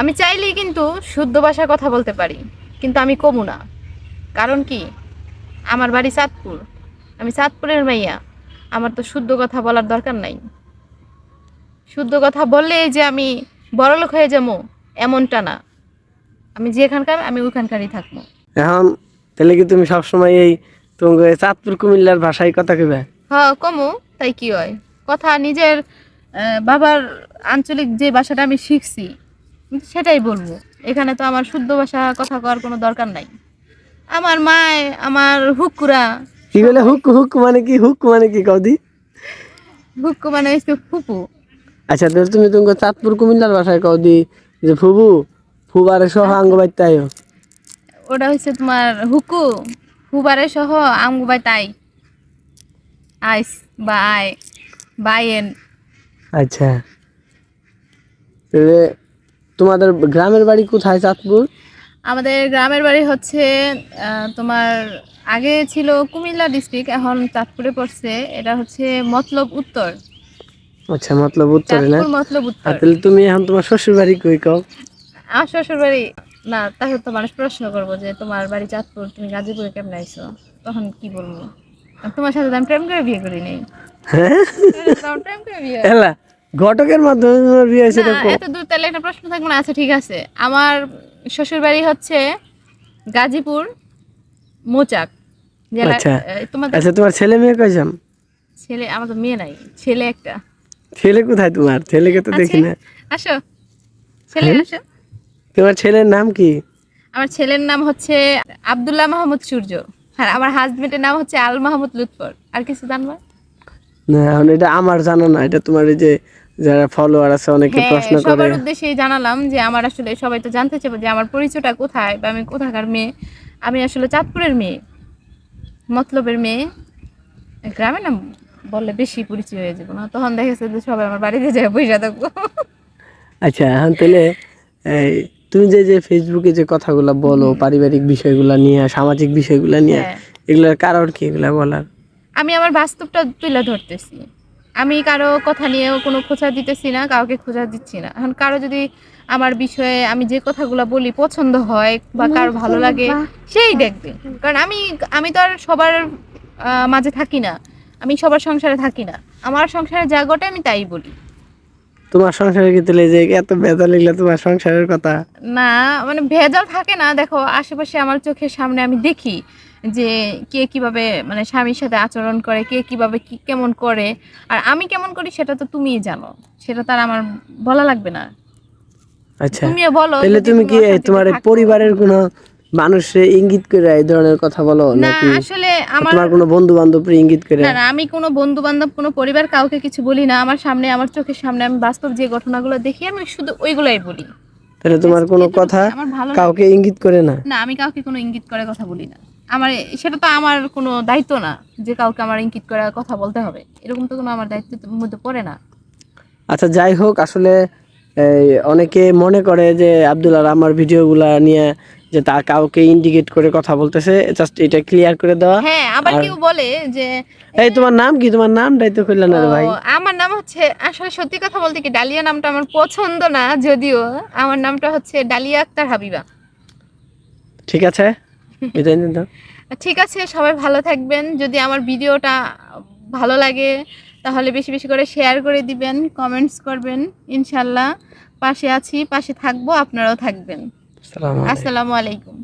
আমি চাইলেই কিন্তু শুদ্ধ ভাষায় কথা বলতে পারি, কিন্তু আমি কমু না। কারণ কি, আমার বাড়ি চাঁদপুর, আমি চাঁদপুরের মাইয়া। আমার তো শুদ্ধ কথা বলার দরকার নাই। শুদ্ধ কথা বললে যে আমি বড়লোক হয়ে যাবো এমনটা না। আমি যেখানকার আমি ওইখানকারই থাকবো। এখন তাহলে কি তুমি সবসময় এই তোমাকে চাঁদপুর কুমিল্লার ভাষায় কথা কইবে? কমু, তাই কি হয়? কথা নিজের বাবার আঞ্চলিক যে ভাষাটা আমি শিখছি সেটাই বলবো। এখানে তো আমার শুদ্ধ ভাষা কথা কওয়ার কোনো দরকার নাই। আমার মায় আমার হুকুরা কি বলে হুক হুক মানে কি? হুক মানে কি কদি? হুক্কু মানে হচ্ছে ফুপু। আচ্ছা তাহলে তুমি তোমাকে চাঁদপুর কুমিল্লার ভাষায় কদি যে ফুবু ফুবারে সহ আঙ্গ বাইতে আইও। ওটা হচ্ছে তোমার হুকু, হুবারে সহ আমগু বাই তাই আইস বা আয় বাইয়েন। আচ্ছা তাহলে তোমাদের গ্রামের বাড়ি কোথায় চাঁদপুর? আমাদের গ্রামের বাড়ি হচ্ছে তোমার আগে ছিল কুমিল্লা ডিস্ট্রিক্ট, এখন চাঁদপুরে পড়ছে। এটা হচ্ছে মতলব উত্তর, আচ্ছা মতলব উত্তরে না? চাঁদপুর মতলব আর উত্তর। তাহলে তুমি এখন তোমার শ্বশুর বাড়ি কই কও? আমার শ্বশুর বাড়ি না, তাহলে তো মানুষ প্রশ্ন করবো যে তোমার বাড়ি চাঁদপুর, তুমি গাজীপুরে কেমন আইছো, তখন কি বলবো? আর তোমার সাথে তো আমি প্রেম করে বিয়ে করি নাই। হ্যাঁ প্রেম করে বিয়ে এলা ঘটকের মাধ্যমে তোমার বিয়ে হয়েছে না, এটা কও। এত দূর তাহলে একটা প্রশ্ন থাকবে না। আচ্ছা ঠিক আছে, আমার শ্বশুর বাড়ি হচ্ছে গাজীপুর মৌচাক জেলা। আচ্ছা তোমাদের আচ্ছা তোমার ছেলে মেয়ে কয়জন? ছেলে? আমার তো মেয়ে নাই, ছেলে একটা ছেলে কোথায় তোমার? ছেলেকে তো আছে। দেখি না। আসো, ছেলে হ্যাঁ আসো। তোমার ছেলের নাম কি? আমার ছেলের নাম হচ্ছে আব্দুল্লাহ মাহমুদ সূর্য। হ্যাঁ, আমার হাজবেন্ডের নাম হচ্ছে আল মাহমুদ লুৎফর। আর কিছু জানবা? না এখন এটা আমার জানা না, এটা তোমার এই যে যারা ফলোয়ার আছে অনেকে হ্যাঁ, প্রশ্ন করে। সবার উদ্দেশ্যেই জানালাম যে আমার আসলে সবাই তো জানতে চাইবে যে আমার পরিচয়টা কোথায় বা আমি কোথাকার মেয়ে। আমি আসলে চাঁদপুরের মেয়ে, মতলবের মেয়ে। গ্রামের নাম বললে বেশি পরিচয় হয়ে যাবো না, তখন দেখেছে যে সবাই আমার বাড়িতে যায় বইসা থাকবো। আচ্ছা এখন তাহলে এই তুমি যে যে ফেসবুকে যে কথাগুলো বলো পারিবারিক বিষয়গুলো নিয়ে সামাজিক বিষয়গুলো নিয়ে, হ্যাঁ, এগুলোর কারণ কি এগুলা বলার? আমি আমার বাস্তবটা তুলে ধরতেছি। আমি কারো কথা নিয়েও কোনো খোঁচা দিতেছি না, কাউকে খোঁচা দিচ্ছি না। এখন কারো যদি আমার বিষয়ে আমি যে কথাগুলো বলি পছন্দ হয় বা কারো ভালো লাগে, সেই দেখবে। কারণ আমি আমি তো আর সবার মাঝে থাকি না, আমি সবার সংসারে থাকি না। আমার সংসারে যা ঘটে আমি তাই বলি। তোমার সংসারে কি তাহলে যে এত ব্যথা লাগলে তোমার সংসারের কথা? না, মানে ভেজাল থাকে না। দেখো আশেপাশে আমার চোখের সামনে আমি দেখি যে কে কিভাবে মানে স্বামীর সাথে আচরণ করে, কে কিভাবে কি কেমন করে। আর আমি কেমন করি সেটা তো তুমিই জানো, সেটা তার আমার বলা লাগবে না। আচ্ছা তুমিও বলো তাহলে যদি তুমি তুমি কি অশান্তিতে তোমার এই থাকো। পরিবারের কোনো মানুষে ইঙ্গিত করে এই ধরনের কথা বলো না, নাকি আসলে আমার তোমার কোনো বন্ধু বান্ধব ইঙ্গিত করে? না না, আমি কোনো বন্ধু বান্ধব কোনো পরিবার কাউকে কিছু বলি না। আমার সামনে, আমার চোখের সামনে আমি বাস্তব যে ঘটনাগুলো দেখি আমি শুধু ওইগুলাই বলি। তাহলে তোমার জাস্ট কোনো কথা এতটুকুই আমার ভালো কাউকে লাগে। ইঙ্গিত করে না? না, আমি কাউকে কোনো ইঙ্গিত করে কথা বলি না। আমার সেটা তো আমার কোনো দায়িত্ব না যে কাউকে আমার ইঙ্গিত করে কথা বলতে হবে, এরকম তো কোনো আমার দায়িত্বের মধ্যে পড়ে না। আচ্ছা যাই হোক আসলে এই অনেকে মনে করে যে আব্দুল আর আমার ভিডিওগুলা নিয়ে যে তা কাউকে ইন্ডিকেট করে কথা বলতেছে, জাস্ট এটা ক্লিয়ার করে দেওয়া। হ্যাঁ, আবার আর কেউ বলে যে এই তোমার নাম কি? তোমার নামটাই তো কইলা না ও, রে ভাই। আমার নাম হচ্ছে, আসলে সত্যি কথা বলতে কি, ডালিয়া নামটা আমার পছন্দ না যদিও। আমার নামটা হচ্ছে ডালিয়া আক্তার হাবিবা। ঠিক আছে বিদায় নিন দাও। ঠিক আছে, সবাই ভালো থাকবেন। যদি আমার ভিডিওটা ভালো লাগে তাহলে বেশি বেশি করে শেয়ার করে দিবেন, কমেন্টস করবেন। ইনশাল্লাহ পাশে আছি, পাশে থাকবো, আপনারাও থাকবেন। আসসালামু আলাইকুম। আসসালামু আলাইকুম।